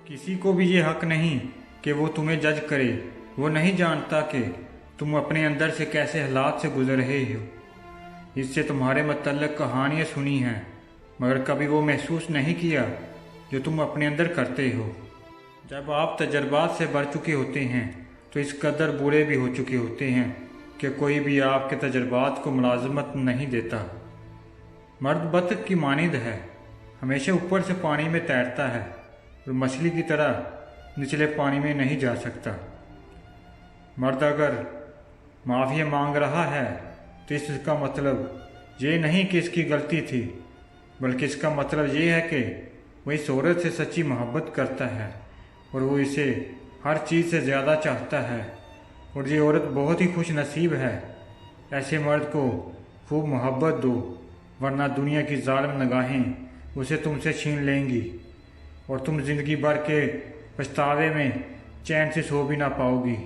किसी को भी ये हक नहीं कि वो तुम्हें जज करे। वो नहीं जानता कि तुम अपने अंदर से कैसे हालात से गुजर रहे हो। इससे तुम्हारे मतलब कहानियाँ सुनी हैं, मगर कभी वो महसूस नहीं किया जो तुम अपने अंदर करते हो। जब आप तजर्बात से भर चुके होते हैं तो इस कदर बुरे भी हो चुके होते हैं कि कोई भी आपके तजर्बात को मुलाजमत नहीं देता। मर्द बत्तख की मानिंद है, हमेशा ऊपर से पानी में तैरता है और मछली की तरह निचले पानी में नहीं जा सकता। मर्द अगर माफ़ी मांग रहा है तो इसका मतलब ये नहीं कि इसकी गलती थी, बल्कि इसका मतलब ये है कि वह इस औरत से सच्ची मोहब्बत करता है और वो इसे हर चीज़ से ज़्यादा चाहता है। और ये औरत बहुत ही खुश नसीब है। ऐसे मर्द को खूब मोहब्बत दो, वरना दुनिया की जालिम निगाहें उसे तुमसे छीन लेंगी और तुम ज़िंदगी भर के पछतावे में चैन से सो भी ना पाओगी।